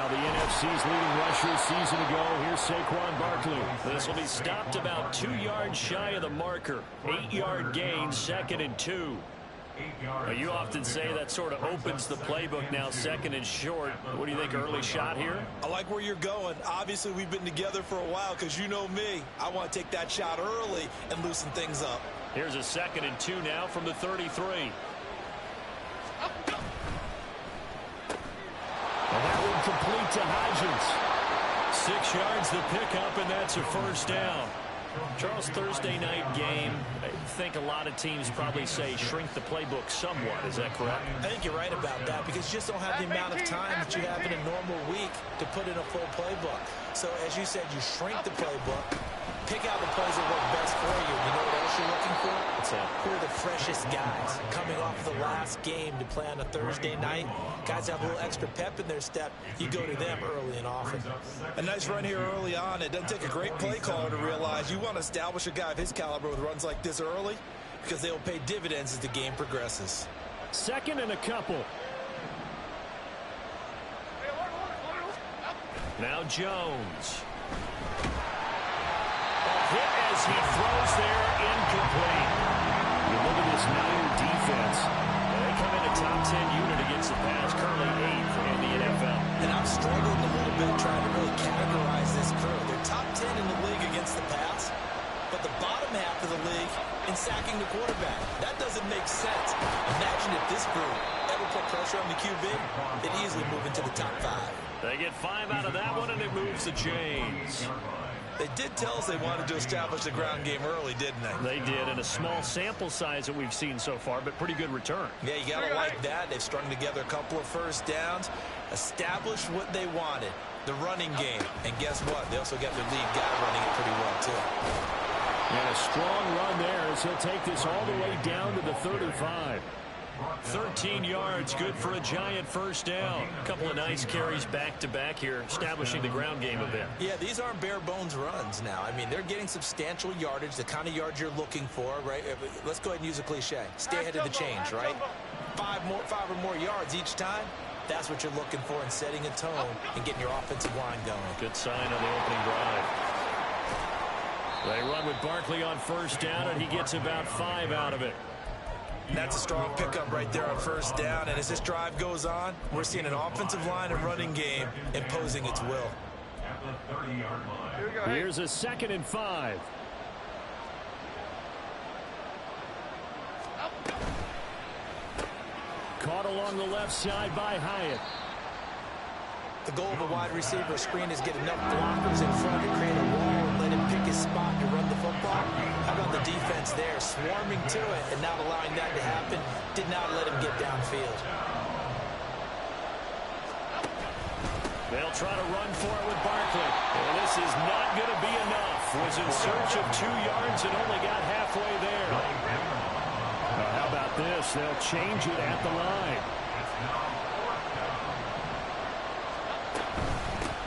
Now the NFC's leading rusher season ago. Here's Saquon Barkley. This will be stopped about 2 yards shy of the marker. 8-yard gain, 2nd and 2. Well, you often say that sort of opens the playbook now, 2nd and short. What do you think, early shot here? I like where you're going. Obviously, we've been together for a while because you know me. I want to take that shot early and loosen things up. Here's a 2nd and 2 now from the 33. And that one complete to Hodgins. 6 yards the pickup, and that's a first down. Charles, Thursday night game, I think a lot of teams probably say shrink the playbook somewhat. Is that correct? I think you're right about that because you just don't have the amount of time that you have in a normal week to put in a full playbook. So, as you said, you shrink the playbook, pick out the plays that work best for you. You know what else you're looking for? Who are the freshest guys coming off the last game to play on a Thursday night? Guys have a little extra pep in their step. You go to them early and often. A nice run here early on. It doesn't take a great play caller to realize you want to establish a guy of his caliber with runs like this early because they will pay dividends as the game progresses. 2nd and a couple. Now Jones. Hit as he throws there, incomplete. You look at this Niner defense. They come in a top 10 unit against the pass, currently 8th in the NFL. And I'm struggling a little bit trying to really categorize this crew. They're top 10 in the league against the pass, but the bottom half of the league in sacking the quarterback. That doesn't make sense. Imagine if this group ever put pressure on the QB, they'd easily move into the top 5. They get 5 out of that one, and it moves the chains. They did tell us they wanted to establish the ground game early, didn't they? They did, in a small sample size that we've seen so far, but pretty good return. Yeah, you got to like that. They've strung together a couple of first downs, established what they wanted, the running game. And guess what? They also got their lead guy running it pretty well, too. And a strong run there as he'll take this all the way down to the 35. 13 yards, good for a giant first down. A couple of nice carries back-to-back here, establishing the ground game a bit. Yeah, these aren't bare-bones runs now. I mean, they're getting substantial yardage, the kind of yards you're looking for, right? Let's go ahead and use a cliche. Stay ahead of the change, right? 5 or more yards each time. That's what you're looking for in setting a tone and getting your offensive line going. Good sign on the opening drive. They run with Barkley on first down, and he gets about 5 out of it. And that's a strong pickup right there on first down. And as this drive goes on, we're seeing an offensive line and running game imposing its will. Here's a 2nd and 5. Caught along the left side by Hyatt. The goal of a wide receiver screen is get enough blockers in front to create a wall and let him pick his spot to run the football. How about the defense there, swarming to it and not allowing that to happen? Did not let him get downfield. They'll try to run for it with Barkley. And this is not going to be enough. Was in search of 2 yards and only got halfway there. How about this? They'll change it at the line.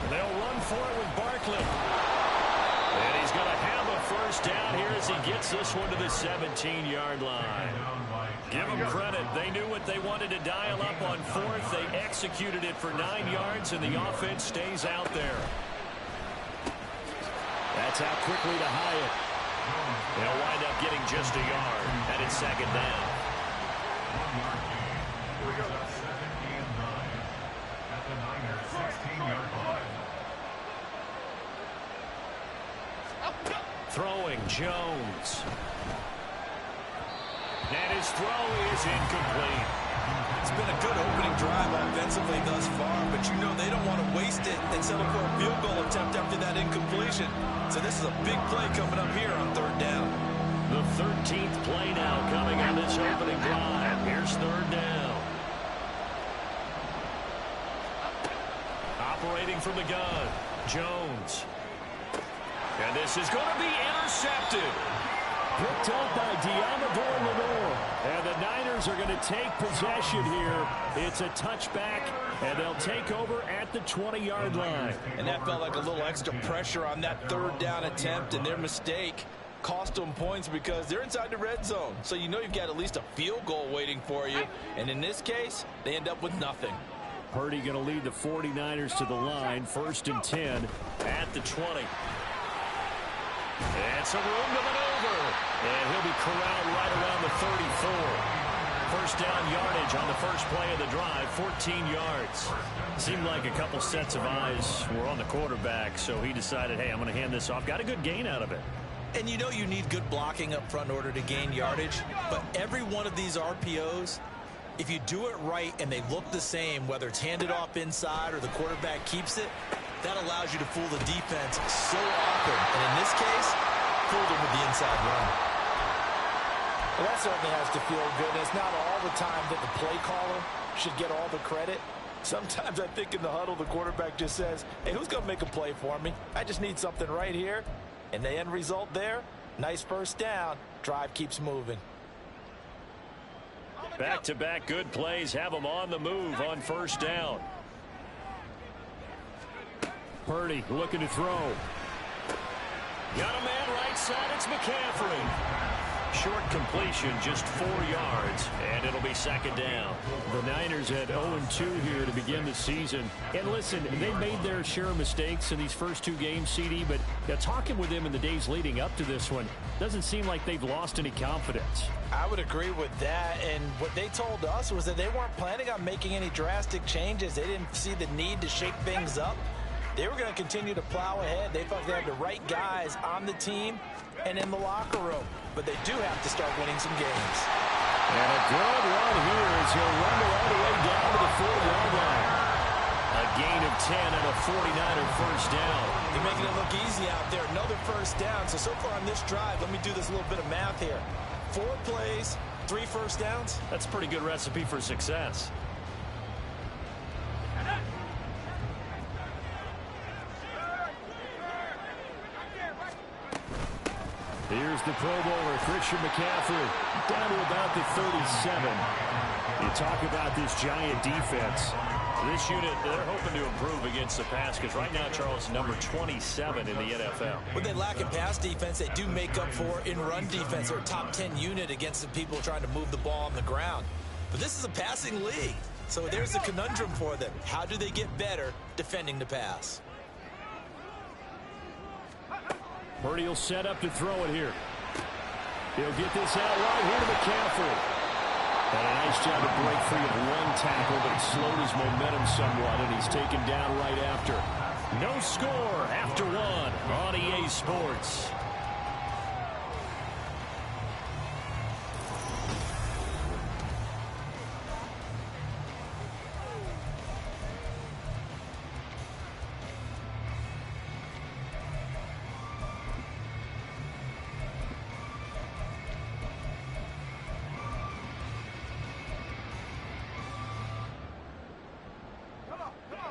They'll run for it with Barkley. And he's going to have a first down here as he gets this one to the 17-yard line. Give them credit. They knew what they wanted to dial up on 4th. They executed it for 9 yards, and the offense stays out there. That's out quickly to Hyatt. They'll wind up getting just a yard, and it's 2nd down. Throwing Jones. And his throw is incomplete. It's been a good opening drive offensively thus far, but you know they don't want to waste it and settle for a field goal attempt after that incompletion. So this is a big play coming up here on 3rd down. The 13th play now coming on this opening drive. Here's 3rd down. Operating from the gun, Jones. And this is going to be intercepted. Picked up by Diamador Lenore. And the Niners are going to take possession here. It's a touchback, and they'll take over at the 20-yard line. And that felt like a little extra pressure on that 3rd down attempt, and their mistake cost them points because they're inside the red zone. So you know you've got at least a field goal waiting for you. And in this case, they end up with nothing. Purdy going to lead the 49ers to the line. 1st and 10 at the 20. And some room to maneuver. And he'll be corralled right around the 34. First down yardage on the first play of the drive, 14 yards. Seemed like a couple sets of eyes were on the quarterback, so he decided, hey, I'm going to hand this off. Got a good gain out of it. And you know you need good blocking up front in order to gain yardage, but every one of these RPOs, if you do it right and they look the same, whether it's handed off inside or the quarterback keeps it, that allows you to fool the defense so often. And in this case, fooled him with the inside run. Well, that certainly has to feel good. And it's not all the time that the play caller should get all the credit. Sometimes I think in the huddle, the quarterback just says, hey, who's going to make a play for me? I just need something right here. And the end result there, nice first down. Drive keeps moving. Back-to-back good plays have them on the move on first down. Purdy looking to throw. Got a man right side. It's McCaffrey. Short completion, just 4 yards, and it'll be second down. The Niners had 0-2 here to begin the season. And listen, they made their share of mistakes in these first 2 games, CD, but talking with them in the days leading up to this one, doesn't seem like they've lost any confidence. I would agree with that, and what they told us was that they weren't planning on making any drastic changes. They didn't see the need to shake things up. They were going to continue to plow ahead. They thought they had the right guys on the team and in the locker room. But they do have to start winning some games. And a good run here as he'll run all the way down to the 4-yard line. A gain of 10 and a 49er first down. They're making it look easy out there. Another first down. So far on this drive, let me do this little bit of math here. 4 plays, 3 first downs. That's a pretty good recipe for success. Here's the Pro Bowler, Christian McCaffrey, down to about the 37. You talk about this giant defense. This unit, they're hoping to improve against the pass because right now, Charles, number 27 in the NFL. When they lack in pass defense, they do make up for in run defense. They're a top 10 unit against the people trying to move the ball on the ground. But this is a passing league. So there's a conundrum for them. How do they get better defending the pass? Purdy will set up to throw it here. He'll get this out right here to McCaffrey. And a nice job to break free of one tackle, but it slowed his momentum somewhat, and he's taken down right after. No score after 1 on EA Sports.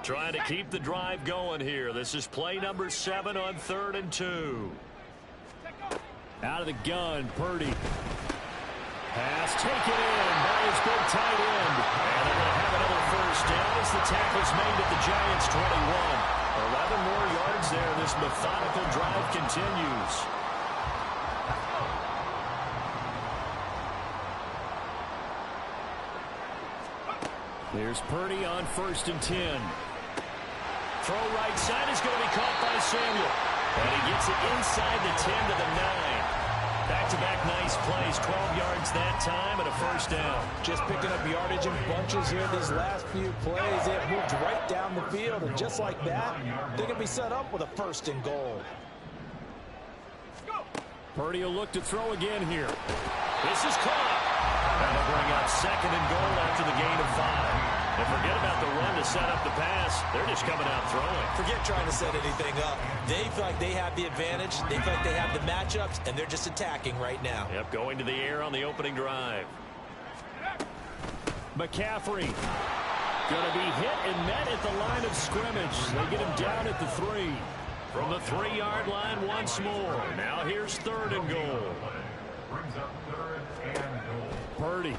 Trying to keep the drive going here. This is play number 7 on 3rd and 2. Out of the gun, Purdy. Pass taken in by his big tight end. And they're going to have another first down as the tackle's made at the Giants' 21. 11 more yards there. This methodical drive continues. There's Purdy on 1st and 10. Throw right side is going to be caught by Samuel. And he gets it inside the 10 to the 9. Back-to-back nice plays. 12 yards that time and a first down. Just picking up yardage in bunches here these last few plays. They have moved right down the field, and just like that, they're going to be set up with a 1st and goal. Purdy will look to throw again here. This is caught. That'll bring up 2nd and goal after the gain of 5. And forget about the run to set up the pass. They're just coming out throwing. Forget trying to set anything up. They feel like they have the advantage. They feel like they have the matchups, and they're just attacking right now. Yep, going to the air on the opening drive. McCaffrey going to be hit and met at the line of scrimmage. They get him down at the 3. From the 3-yard line once more. Now here's 3rd and goal. Purdy.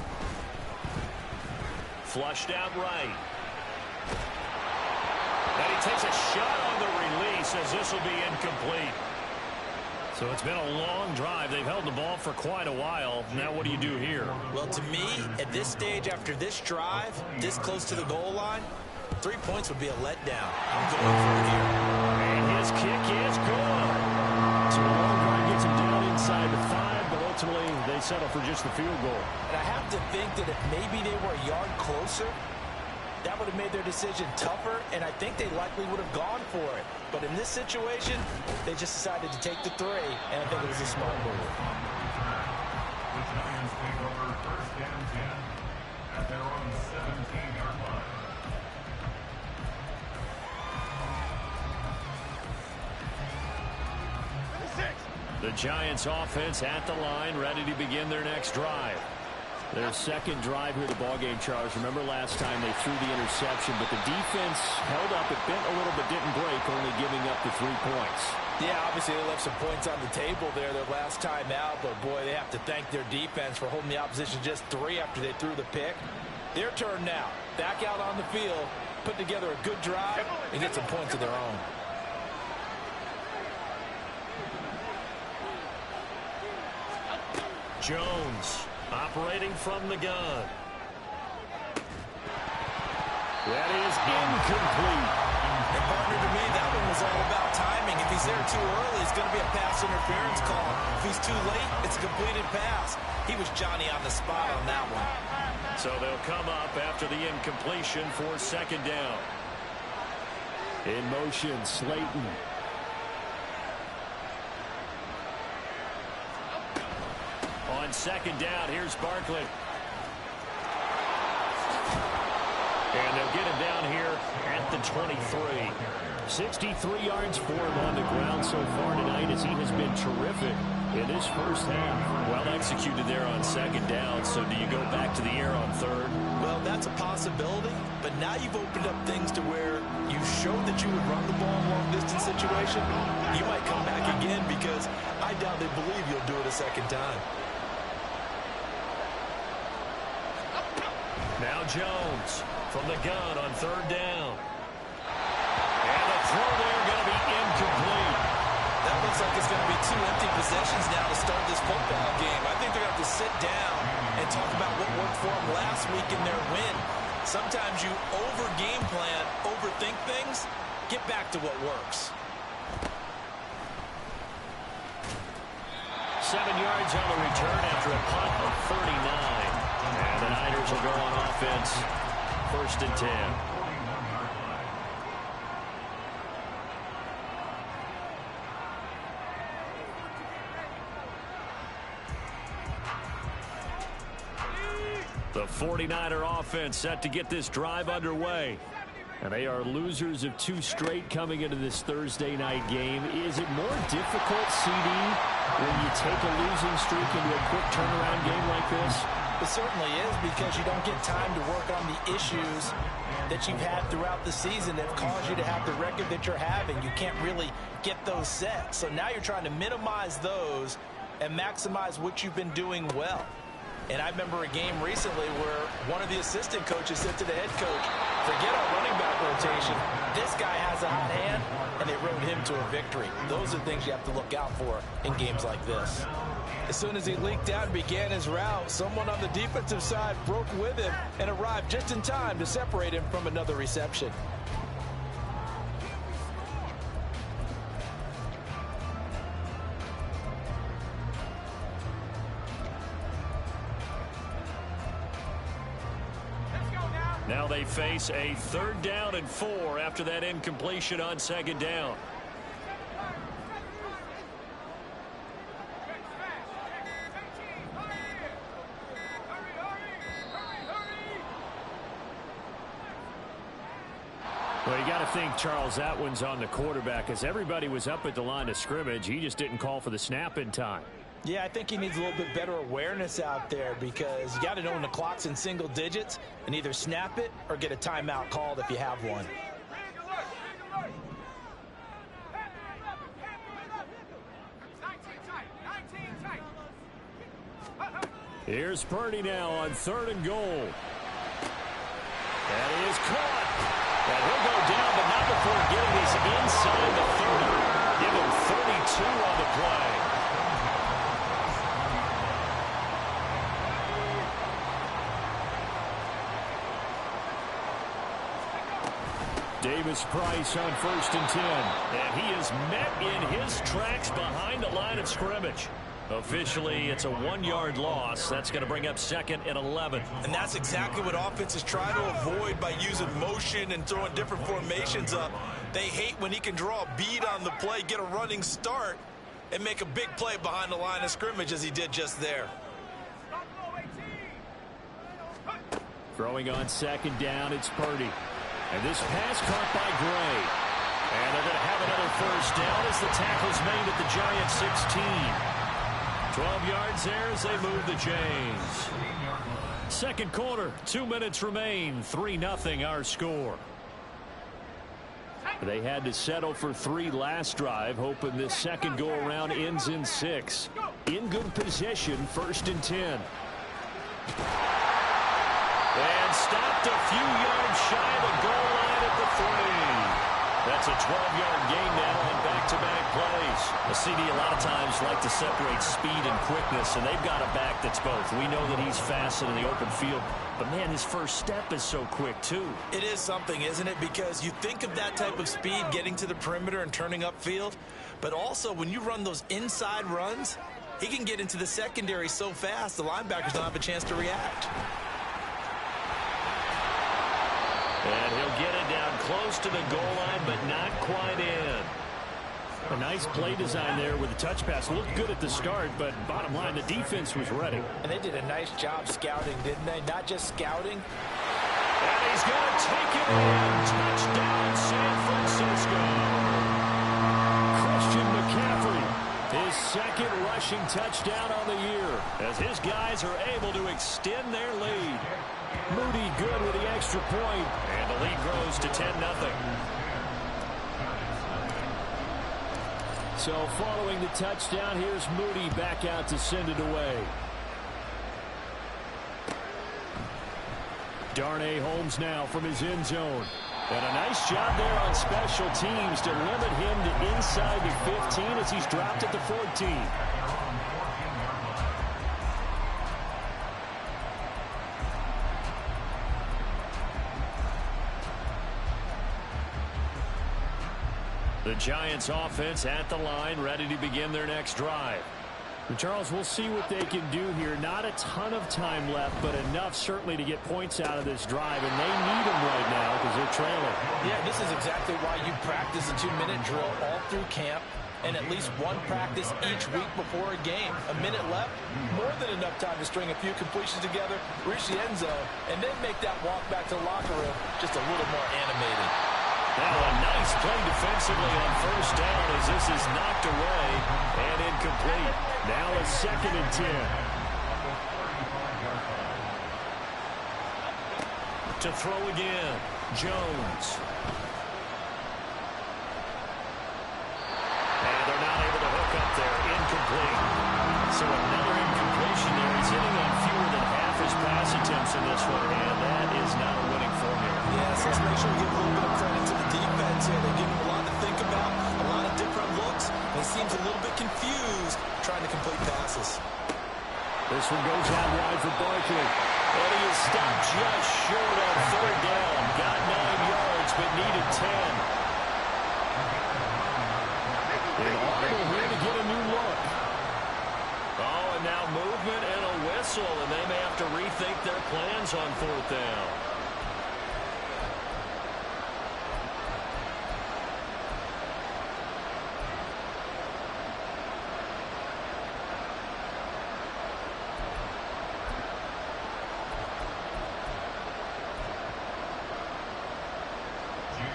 Flushed out right. And he takes a shot on the release as this will be incomplete. So it's been a long drive. They've held the ball for quite a while. Now what do you do here? Well, to me, at this stage after this drive, this close to the goal line, 3 points would be a letdown. I'm going for it here. And his kick is good. So the long drive gets him down inside the 5, but ultimately they settle for just the field goal. And I have to think that if maybe they were a yard closer, that would have made their decision tougher, and I think they likely would have gone for it. But in this situation, they just decided to take the 3, and I think it was a smart move. The Giants take over first and 10 at their own 17-yard line. The Giants offense at the line, ready to begin their next drive. Their second drive here of the ballgame, Charles. Remember last time they threw the interception, but the defense held up. It bent a little but didn't break, only giving up the 3 points. Yeah, obviously they left some points on the table there their last time out, but boy, they have to thank their defense for holding the opposition just 3 after they threw the pick. Their turn now. Back out on the field, put together a good drive, and get some points of their own. Jones operating from the gun. That is incomplete. And partner, to me, that one was all about timing. If he's there too early, it's going to be a pass interference call. If he's too late, it's a completed pass. He was Johnny on the spot on that one. So they'll come up after the incompletion for second down. In motion, Slayton. On second down, here's Barkley. And they'll get him down here at the 23. 63 yards for him on the ground so far tonight as he has been terrific in this first half. Well executed there on second down. So do you go back to the air on third? Well, that's a possibility, but now you've opened up things to where you showed that you would run the ball in a long-distance situation. You might come back again because I doubt they believe you'll do it a second time. Now Jones from the gun on third down. And the throw there going to be incomplete. That looks like it's going to be 2 empty possessions now to start this football game. I think they're going to have to sit down and talk about what worked for them last week in their win. Sometimes you over-game plan, overthink things, get back to what works. 7 yards on the return after a punt of 39. And the Niners will go on offense. First and 10. The 49er offense set to get this drive underway. And they are losers of 2 straight coming into this Thursday night game. Is it more difficult, CD, when you take a losing streak into a quick turnaround game like this? It certainly is, because you don't get time to work on the issues that you've had throughout the season that have caused you to have the record that you're having. You can't really get those set. So now you're trying to minimize those and maximize what you've been doing well. And I remember a game recently where one of the assistant coaches said to the head coach, forget our running back rotation. This guy has a hot hand, and they rode him to a victory. Those are things you have to look out for in games like this. As soon as he leaked out and began his route, someone on the defensive side broke with him and arrived just in time to separate him from another reception. Now they face a 3rd down and 4 after that incompletion on second down. Well, you got to think, Charles, that one's on the quarterback, as everybody was up at the line of scrimmage. He just didn't call for the snap in time. Yeah, I think he needs a little bit better awareness out there, because you got to know when the clock's in single digits and either snap it or get a timeout called if you have one. Here's Purdy now on 3rd and goal. That is caught. And he'll go down, but not before getting this inside the 30. Give him 32 on the play. Davis-Price on 1st and 10. And he is met in his tracks behind the line of scrimmage. Officially, it's a 1-yard loss. That's going to bring up 2nd and 11. And that's exactly what offenses try to avoid by using motion and throwing different formations up. They hate when he can draw a bead on the play, get a running start, and make a big play behind the line of scrimmage as he did just there. Throwing on 2nd down, it's Purdy. And this pass caught by Gray. And they're going to have another 1st down as the tackle's made at the Giants' 16. 12 yards there as they move the chains. 2nd quarter, 2 minutes remain. 3-0 our score. They had to settle for 3 last drive, hoping this second go-around ends in 6. In good position, 1st and 10. And stopped a few yards shy of the goal line at the 3. That's a 12-yard gain now on back-to-back plays. A CD a lot of times like to separate speed and quickness, and they've got a back that's both. We know that he's fast in the open field, but, man, his first step is so quick, too. It is something, isn't it? Because you think of that type of speed getting to the perimeter and turning upfield, but also when you run those inside runs, he can get into the secondary so fast the linebackers don't have a chance to react. And he'll get it down close to the goal line, but not quite in. A nice play design there with a touch pass. Looked good at the start, but bottom line, the defense was ready. And they did a nice job scouting, didn't they? Not just scouting. And he's going to take it in. Touchdown, San Francisco. Christian McCaffrey, his 2nd rushing touchdown on the year, as his guys are able to extend their lead. Moody good with the extra point. And the lead grows to 10-0. So following the touchdown, here's Moody back out to send it away. Darnay Holmes now from his end zone. And a nice job there on special teams to limit him to inside the 15 as he's dropped at the 14. The Giants offense at the line, ready to begin their next drive. And Charles, we'll see what they can do here. Not a ton of time left, but enough certainly to get points out of this drive, and they need them right now because they're trailing. Yeah, this is exactly why you practice a 2-minute drill all through camp and at least one practice each week before a game. A minute left, more than enough time to string a few completions together, reach the end zone, and then make that walk back to the locker room just a little more animated. Now a nice play defensively on 1st down as this is knocked away and incomplete. Now a 2nd and 10. To throw again, Jones. And they're not able to hook up there. Incomplete. So another incompletion there. He's hitting on fewer than half his pass attempts in this one, and that is not a winning formula. Yes, let's make sure we give a little bit of credit to the defense here. They give him a lot to think about, a lot of different looks, and he seems a little bit confused trying to complete passes. This one goes out wide for Barkley. And he is stopped just short on 3rd down. Got 9 yards, but needed 10. An audible here to get a new look. Oh, and now movement and a whistle, and they may have to rethink their plans on 4th down.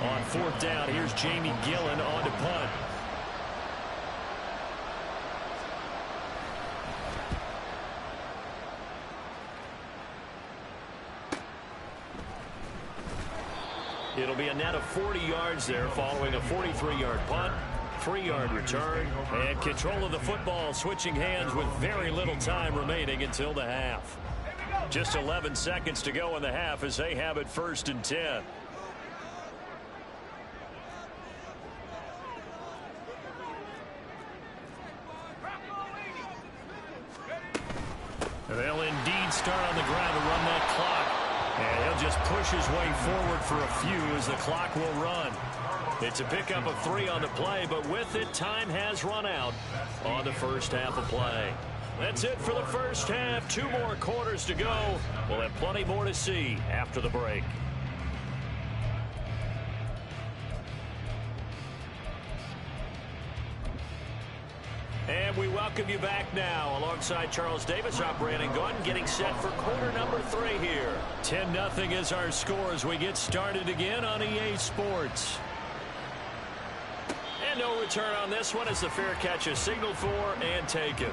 On 4th down, here's Jamie Gillen on to punt. It'll be a net of 40 yards there following a 43-yard punt, 3-yard return, and control of the football switching hands with very little time remaining until the half. Just 11 seconds to go in the half as they have it 1st and 10. They'll indeed start on the ground to run that clock. And he'll just push his way forward for a few as the clock will run. It's a pickup of 3 on the play, but with it, time has run out on the first half of play. That's it for the first half. 2 more quarters to go. We'll have plenty more to see after the break. And we welcome you back now alongside Charles Davis. I'm Brandon Gunn getting set for quarter number 3 here. 10-0 is our score as we get started again on EA Sports. And no return on this one as the fair catch is signaled for and taken.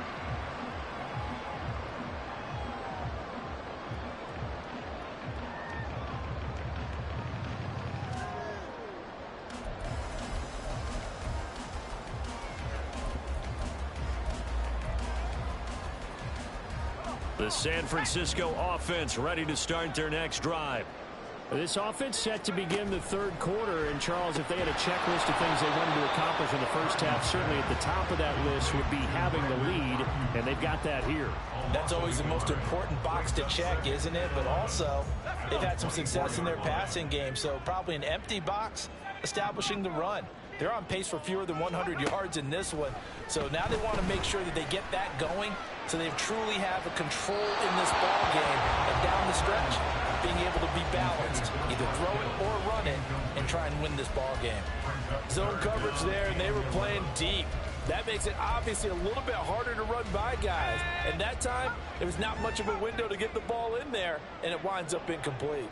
The San Francisco offense ready to start their next drive. This offense set to begin the third quarter. And, Charles, if they had a checklist of things they wanted to accomplish in the first half, certainly at the top of that list would be having the lead, and they've got that here. That's always the most important box to check, isn't it? But also, they've had some success in their passing game, so probably an empty box establishing the run. They're on pace for fewer than 100 yards in this one, so now they want to make sure that they get that going so they truly have a control in this ball game, and down the stretch, being able to be balanced, either throw it or run it, and try and win this ball game. Zone coverage there, and they were playing deep. That makes it obviously a little bit harder to run by guys. And that time, there was not much of a window to get the ball in there, and it winds up incomplete.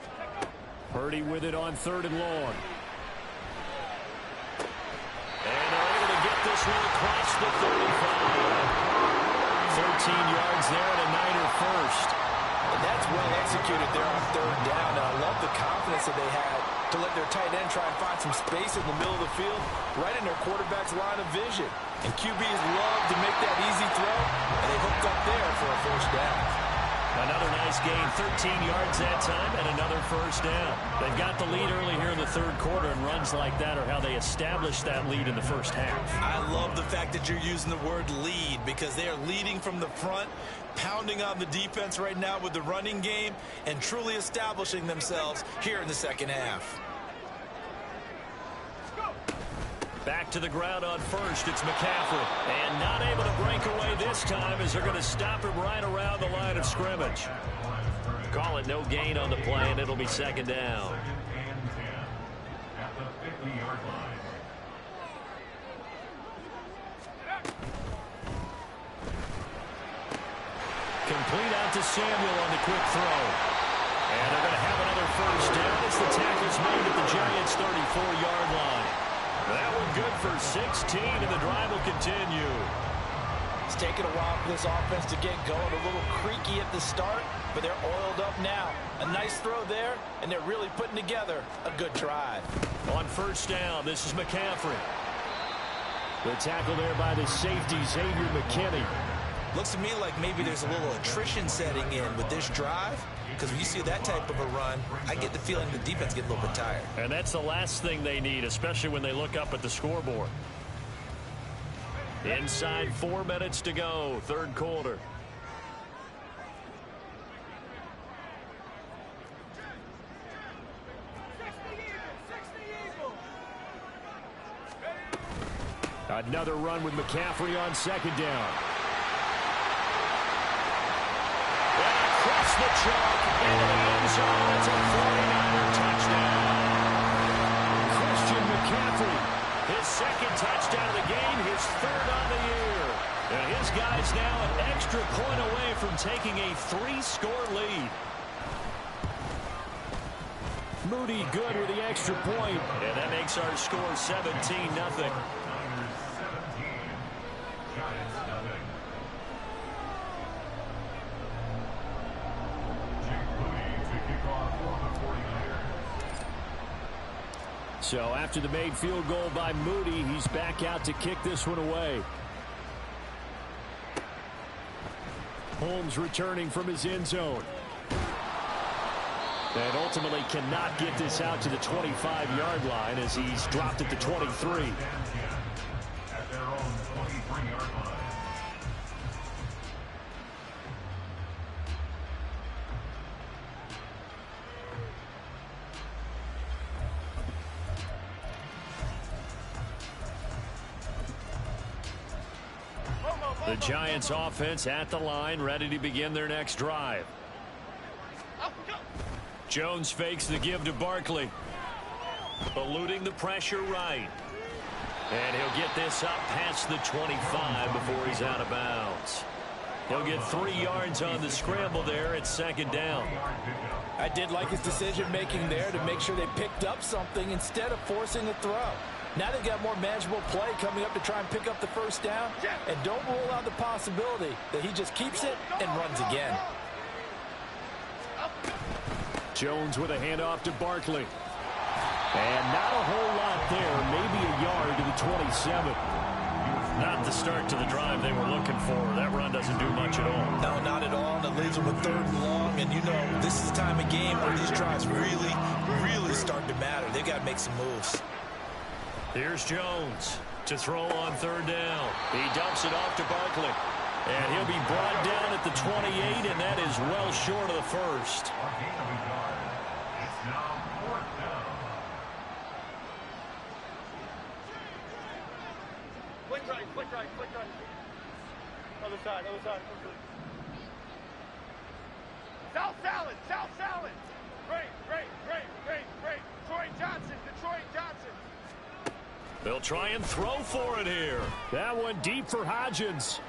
Purdy with it on 3rd and long. And they're able to get this one across the 35. 13 yards there and a Niner first. And that's well executed there on 3rd down. And I love the confidence that they had to let their tight end try and find some space in the middle of the field, right in their quarterback's line of vision. And QBs love to make that easy throw, and they hooked up there for a first down. Another nice gain, 13 yards that time, and another first down. They've got the lead early here in the third quarter, and runs like that are how they establish that lead in the first half. I love the fact that you're using the word lead because they are leading from the front, pounding on the defense right now with the running game, and truly establishing themselves here in the second half. Back to the ground on first. It's McCaffrey. And not able to break away this time as they're going to stop him right around the line of scrimmage. Call it no gain on the play, and it'll be second down. At the 50-yard line. Complete out to Samuel on the quick throw. And they're going to have another first down as the tackle's made at the Giants' 34-yard line. That one good for 16, and the drive will continue. It's taken a while for this offense to get going. A little creaky at the start, but they're oiled up now. A nice throw there, and they're really putting together a good drive. On first down, this is McCaffrey. The tackle there by the safety, Xavier McKinney. Looks to me like maybe there's a little attrition setting in with this drive, because when you see that type of a run, I get the feeling the defense gets a little bit tired. And that's the last thing they need, especially when they look up at the scoreboard. Inside 4 minutes to go, third quarter. Another run with McCaffrey on 2nd down. Across the chalk into the end zone. It's a 49er touchdown. Christian McCaffrey. His 2nd touchdown of the game, his 3rd on the year. And his guy's now an extra point away from taking a 3-score lead. Moody good with the extra point. And that makes our score 17-0. So after the made field goal by Moody, he's back out to kick this one away. Holmes returning from his end zone. And ultimately cannot get this out to the 25-yard line as he's dropped at the 23. At their own 23-yard line. The Giants offense at the line, ready to begin their next drive. Jones fakes the give to Barkley. Eluding the pressure right. And he'll get this up past the 25 before he's out of bounds. He'll get 3 yards on the scramble there at second down. I did like his decision-making there to make sure they picked up something instead of forcing a throw. Now they've got more manageable play coming up to try and pick up the first down. And don't rule out the possibility that he just keeps it and runs again. Jones with a handoff to Barkley. And not a whole lot there, maybe a yard to the 27. Not the start to the drive they were looking for. That run doesn't do much at all. No, not at all. And it leaves them with 3rd and long. And, you know, this is the time of game where these drives really start to matter. They've got to make some moves. Here's Jones to throw on 3rd down. He dumps it off to Barkley. And he'll be brought down at the 28, and that is well short of the first. It's now 4th down. Quick right. Other side. South salad. Great. Detroit Johnson. They'll try and throw for it here. That one deep for Hodgins.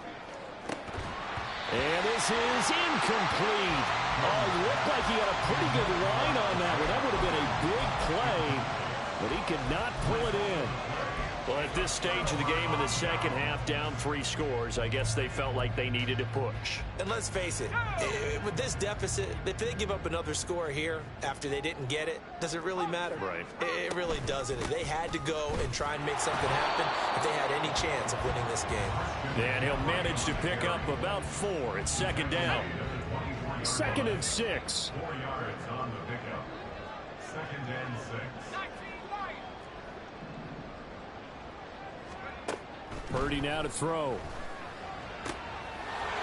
And this is incomplete. Oh, it looked like he had a pretty good line on that one. That would have been a big play, but he could not pull it in. Well, at this stage of the game in the second half, down 3 scores, I guess they felt like they needed to push. And let's face it, with this deficit, if they give up another score here after they didn't get it, does it really matter? Right. It really doesn't. They had to go and try and make something happen if they had any chance of winning this game. And he'll manage to pick up about 4 at second down. 2nd and 6. 4 yards on the pickup. 2nd and 6. Purdy now to throw.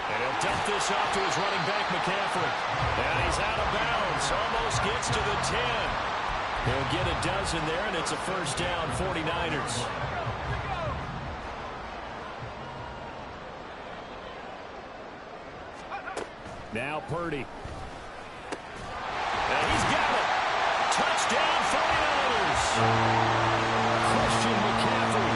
And he'll dump this off to his running back, McCaffrey. And he's out of bounds. Almost gets to the 10. He'll get a dozen there, and it's a first down, 49ers. Now Purdy. And he's got it. Touchdown, 49ers. Christian McCaffrey.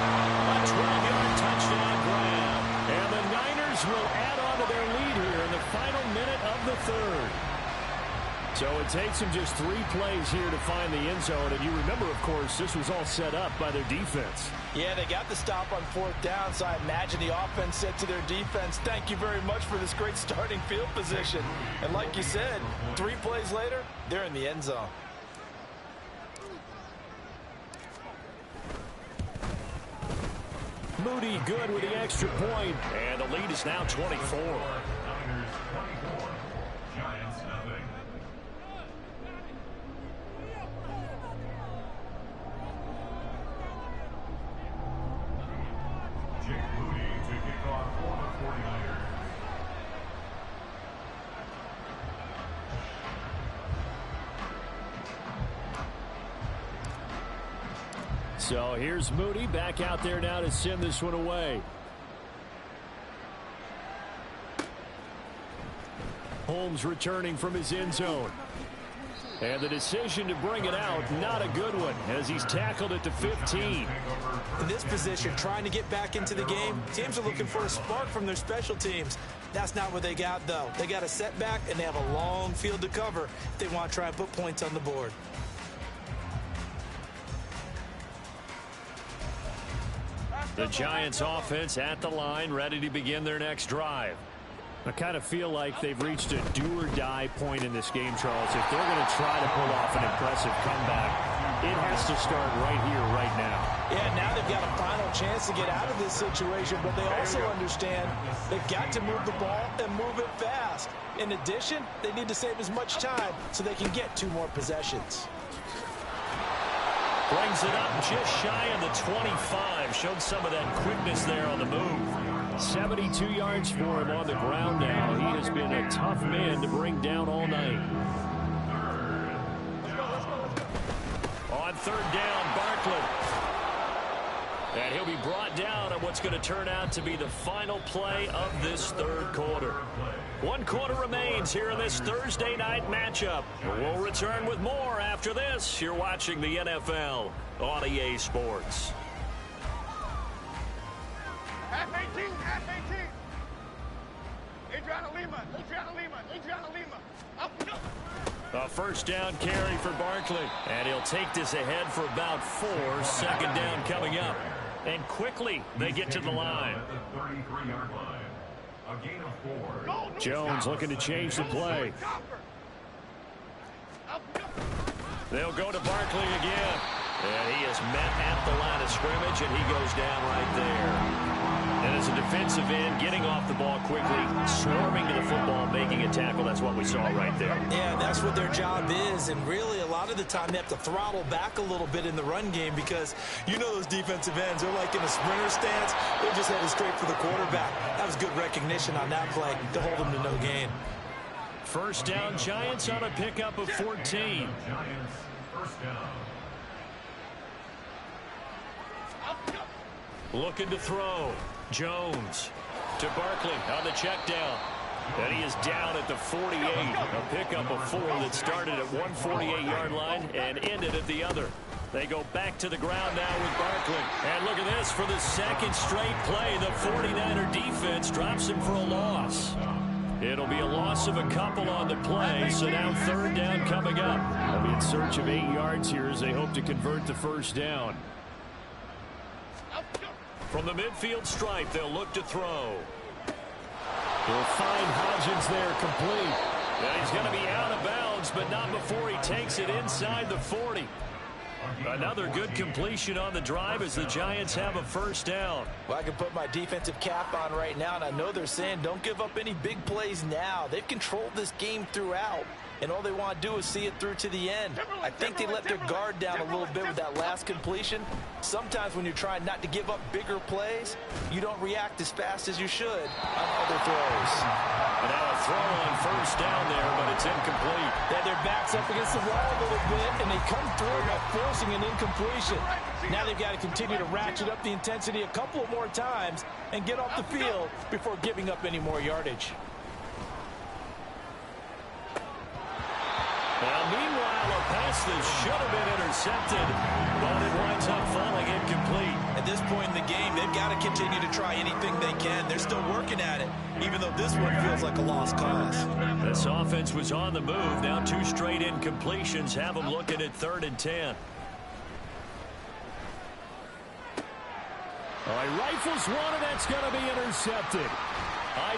A 12-yard touchdown grab. And the Niners will add on to their lead here in the final minute of the 3rd. So it takes them just 3 plays here to find the end zone. And you remember, of course, this was all set up by their defense. Yeah, they got the stop on 4th down, so I imagine the offense said to their defense, thank you very much for this great starting field position. And like you said, 3 plays later, they're in the end zone. Moody good with the extra point. And the lead is now 24. Niners 24. Giants nothing. Jake Moody to kick off for the 49ers. So here's Moody back out there now to send this one away. Holmes returning from his end zone. And the decision to bring it out, not a good one, as he's tackled at the 15. In this position, trying to get back into the game, teams are looking for a spark from their special teams. That's not what they got, though. They got a setback, and they have a long field to cover if they want to try and put points on the board. The Giants offense at the line, ready to begin their next drive. I kind of feel like they've reached a do-or-die point in this game, Charles. If they're going to try to pull off an impressive comeback, it has to start right here, right now. Yeah, now they've got a final chance to get out of this situation, but they also understand they've got to move the ball and move it fast. In addition, they need to save as much time so they can get 2 more possessions. Brings it up just shy of the 25. Showed some of that quickness there on the move. 72 yards for him on the ground now. He has been a tough man to bring down all night. On 3rd down, Barkley. And he'll be brought down on what's going to turn out to be the final play of this third quarter. 1 quarter remains here in this Thursday night matchup. We'll return with more after this. You're watching the NFL on EA Sports. Half 18, half 18. Adriana Lima, Adriana Lima, Adriana Lima. Up, up. A first down carry for Barkley. And he'll take this ahead for about 4. Second down coming up. And quickly they get to the line. At the 33-yard line. A gain of 4. Jones looking to change the play. They'll go to Barkley again. And he is met at the line of scrimmage, and he goes down right there. And as a defensive end, getting off the ball quickly, swarming to the football, making a tackle, that's what we saw right there. Yeah, that's what their job is, and really a lot of the time they have to throttle back a little bit in the run game because you know those defensive ends, they're like in a sprinter stance, they're just headed straight for the quarterback. That was good recognition on that play to hold them to no gain. First down, Giants on a pickup of 14. Giants, first down. Looking to throw. Jones to Barkley on the check down. And he is down at the 48. A pickup of 4 that started at 148-yard line and ended at the other. They go back to the ground now with Barkley. And look at this for the second straight play. The 49er defense drops him for a loss. It'll be a loss of a couple on the play, so now third down coming up. They'll be in search of 8 yards here as they hope to convert the first down. From the midfield stripe, they'll look to throw. They'll find Hodgins there complete. And he's going to be out of bounds, but not before he takes it inside the 40. Another good completion on the drive as the Giants have a first down. Well, I can put my defensive cap on right now, and I know they're saying don't give up any big plays now. They've controlled this game throughout, and all they want to do is see it through to the end. I think they let their guard down a little bit with that last completion. Sometimes when you're trying not to give up bigger plays, you don't react as fast as you should on other throws. And now a throw on first down there, but it's incomplete. Yeah, their back's up against the wall a little bit, and they come through by forcing an incompletion. Now they've got to continue to ratchet up the intensity a couple more times and get off the field before giving up any more yardage. Now, meanwhile, a pass that should have been intercepted, but it winds up falling incomplete. At this point in the game, they've got to continue to try anything they can. They're still working at it, even though this one feels like a lost cause. This offense was on the move. Now 2 straight incompletions have them looking at 3rd and 10. All right, rifles one, and that's going to be intercepted.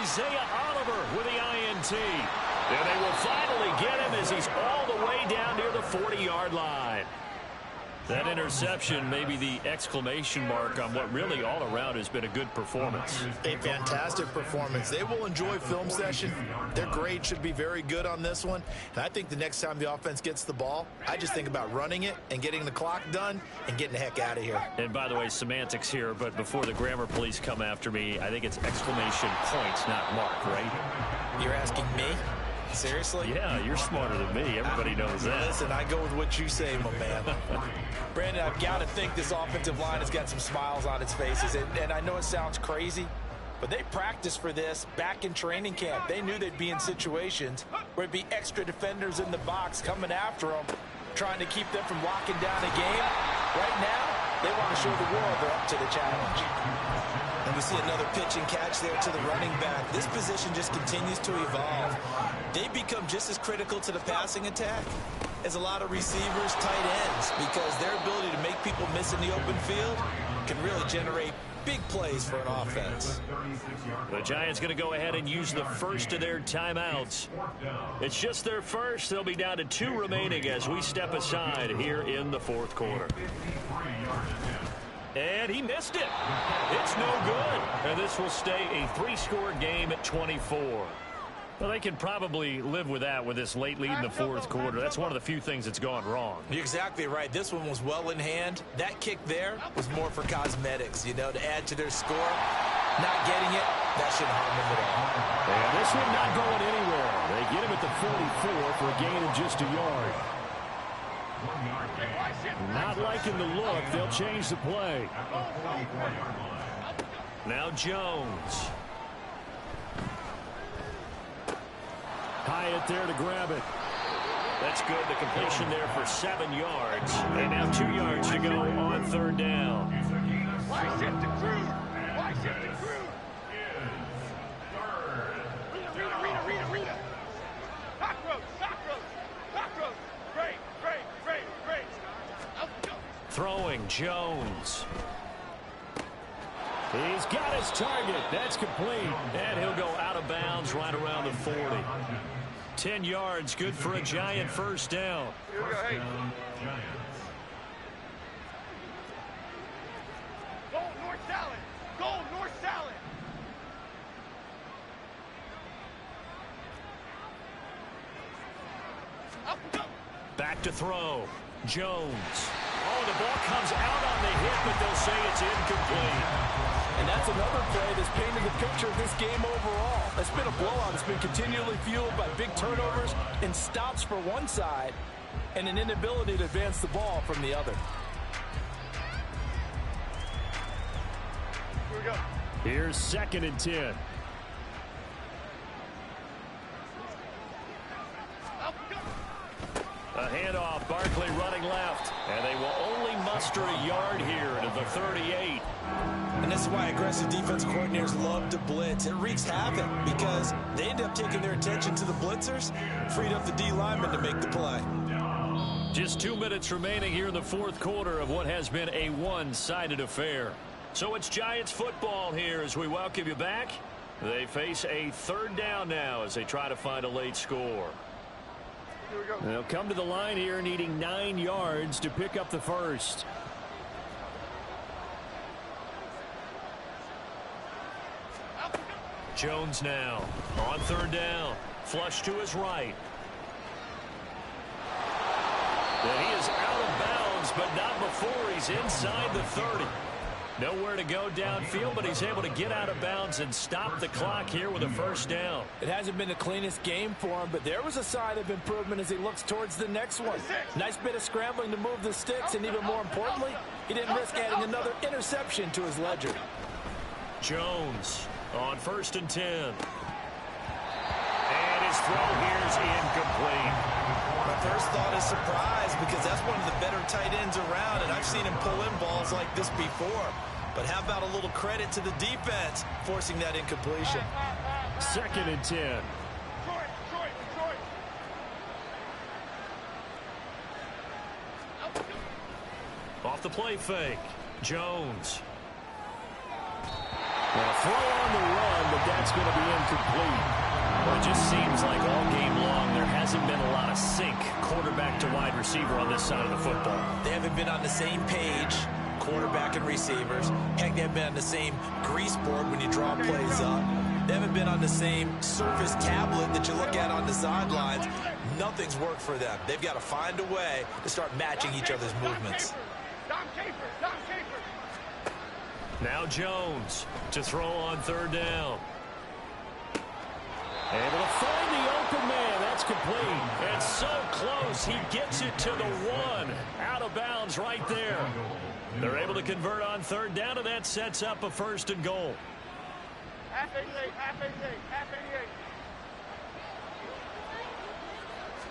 Isaiah Oliver with the INT. And they will finally get him as he's all the way down near the 40-yard line. That interception may be the exclamation mark on what really all around has been a good performance. A fantastic performance. They will enjoy film session. Their grade should be very good on this one. And I think the next time the offense gets the ball, I just think about running it and getting the clock done and getting the heck out of here. And by the way, semantics here, but before the grammar police come after me, I think it's exclamation points, not mark, right? You're asking me? Seriously? Yeah, you're smarter than me. Everybody knows that. Listen, I go with what you say, my man. Brandon, I've got to think this offensive line has got some smiles on its faces. And I know it sounds crazy, but they practiced for this back in training camp. They knew they'd be in situations where it'd be extra defenders in the box coming after them, trying to keep them from locking down a game. Right now, they want to show the world they're up to the challenge. And we see another pitch and catch there to the running back. This position just continues to evolve. They become just as critical to the passing attack as a lot of receivers, tight ends, because their ability to make people miss in the open field can really generate big plays for an offense. The Giants going to go ahead and use the first of their timeouts. It's just their first. They'll be down to 2 remaining as we step aside here in the 4th quarter. And he missed it. It's no good. And this will stay a 3-score game at 24. Well, they can probably live with that with this late lead in the 4th quarter. That's one of the few things that's gone wrong. You're exactly right. This one was well in hand. That kick there was more for cosmetics, you know, to add to their score. Not getting it, that shouldn't harm them at all. And this one not going anywhere. They get him at the 44 for a gain of just a yard. 1-yard gain. Not liking the look. They'll change the play. At the 44-yard line. Now Jones. Hyatt there to grab it. That's good. The completion there for 7 yards. And now 2 yards to go on 3rd down. It's a gain of Why 7. shift to Cruz? Why shift to Cruz? Rita. Cockroach. Great. Out go. Throwing Jones. He's got his target. That's complete. And he'll go out of bounds right around the 40. 10 yards, good for a Giant first down. Here we go, hey. Giants. Goal north salad. Up go. Back to throw. Jones. Oh, the ball comes out on the hit, but they'll say it's incomplete. And that's another play that's painting the picture of this game overall. It's been a blowout. It's been continually fueled by big turnovers and stops for one side and an inability to advance the ball from the other. Here we go. Here's 2nd and 10. Up go. A handoff, Barkley running left. And they will only muster a yard here to the 38. And this is why aggressive defensive coordinators love to blitz. It wreaks havoc because they end up taking their attention to the blitzers, freed up the D lineman to make the play. Just 2 minutes remaining here in the 4th quarter of what has been a one-sided affair. So it's Giants football here as we welcome you back. They face a 3rd down now as they try to find a late score. Here we go. They'll come to the line here needing 9 yards to pick up the first. Up go. Jones now on 3rd down. Flush to his right. And he is out of bounds, but not before he's inside the 30. Nowhere to go downfield, but he's able to get out of bounds and stop the clock here with a first down. It hasn't been the cleanest game for him, but there was a sign of improvement as he looks towards the next one. Nice bit of scrambling to move the sticks, and even more importantly, he didn't risk adding another interception to his ledger. Jones on 1st and 10. And his throw here is incomplete. My first thought is surprise because that's one of the better tight ends around, and I've seen him pull in balls like this before. But how about a little credit to the defense forcing that incompletion? 2nd and 10. Detroit. Up go. Off the play fake. Jones. Well, throw on the run, but that's going to be incomplete. Well, it just seems like all game long there hasn't been a lot of sync quarterback to wide receiver on this side of the football. They haven't been on the same page, quarterback and receivers. Heck, they haven't been on the same grease board when you draw plays up. They haven't been on the same surface tablet that you look at on the sidelines. Nothing's worked for them. They've got to find a way to start matching each other's movements. Dom Capers. Now Jones to throw on 3rd down. Able to find the open man. That's complete. And so close, he gets it to the 1. Out of bounds right there. They're able to convert on 3rd down, and that sets up a 1st and goal. Half 88.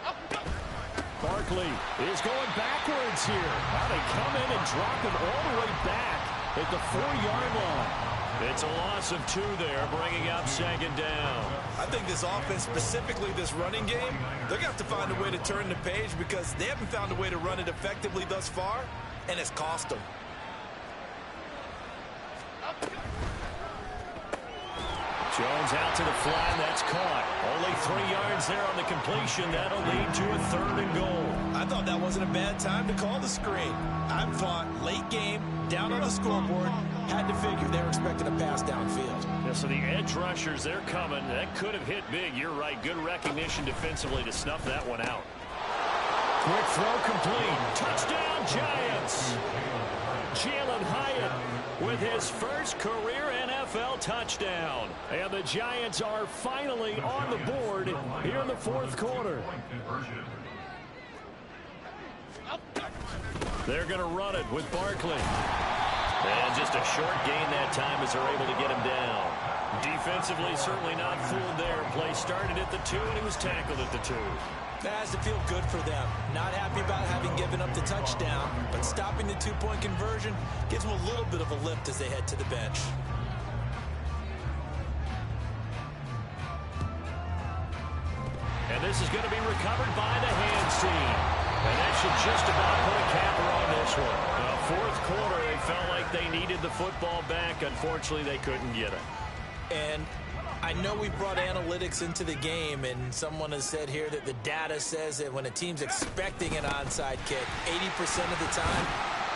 Up go. Barkley is going backwards here. Now they come in and drop him all the way back at the 4-yard line. It's a loss of 2 there, bringing up 2nd down. I think this offense, specifically this running game, they're going to have to find a way to turn the page because they haven't found a way to run it effectively thus far, and it's cost them. Jones out to the flat, that's caught. Only 3 yards there on the completion. That'll lead to a 3rd and goal. I thought that wasn't a bad time to call the screen. I thought late game, down on the scoreboard, had to figure they were expecting a pass downfield. Yeah, so the edge rushers, they're coming. That could have hit big. You're right. Good recognition defensively to snuff that one out. Quick throw complete. Touchdown, Giants. Jalen Hyatt With his first career NFL touchdown. And the Giants are finally on the board here in the 4th quarter. They're going to run it with Barkley. And just a short gain that time as they're able to get him down. Defensively, certainly not fooled there. Play started at the 2, and he was tackled at the 2. That has to feel good for them. Not happy about having given up the touchdown, but stopping the 2-point conversion gives them a little bit of a lift as they head to the bench. And this is going to be recovered by the hands team. And that should just about put a capper on this one. Fourth quarter, they felt like they needed the football back. Unfortunately, they couldn't get it. And I know we brought analytics into the game, and someone has said here that the data says that when a team's expecting an onside kick, 80% of the time,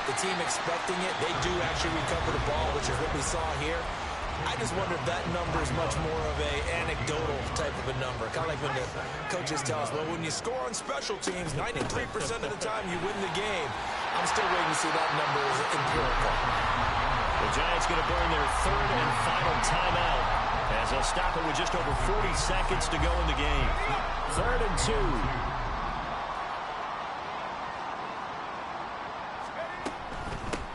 the team expecting it, they do actually recover the ball, which is what we saw here. I just wonder if that number is much more of a anecdotal type of a number. Kind of like when the coaches tell us, well, when you score on special teams, 93% of the time you win the game. I'm still waiting to see that number is empirical. The Giants going to burn their third and final timeout as they'll stop it with just over 40 seconds to go in the game. 3rd and 2.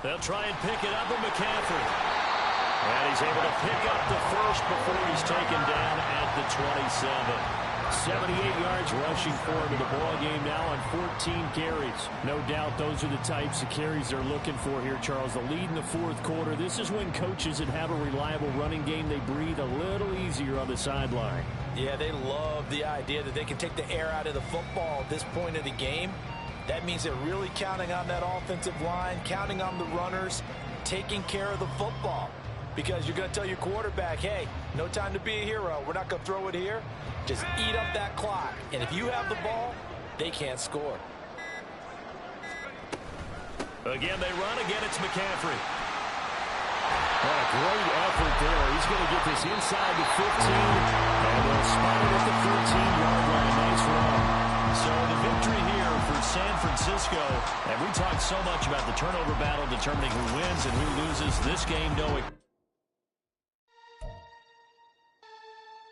They'll try and pick it up with McCaffrey. And he's able to pick up the first before he's taken down at the 27. 78 yards rushing for him in the ball game now on 14 carries. No doubt those are the types of carries they're looking for here, Charles. The lead in the fourth quarter. This is when coaches that have a reliable running game, they breathe a little easier on the sideline. Yeah, they love the idea that they can take the air out of the football at this point of the game. That means they're really counting on that offensive line, counting on the runners, taking care of the football. Because you're going to tell your quarterback, hey, no time to be a hero. We're not going to throw it here. Just eat up that clock. And if you have the ball, they can't score. Again, they run. Again, it's McCaffrey. What a great effort there. He's going to get this inside the 15. And they'll spot it at the 14-yard line. Nice run. So the victory here for San Francisco. And we talked so much about the turnover battle determining who wins and who loses this game, knowing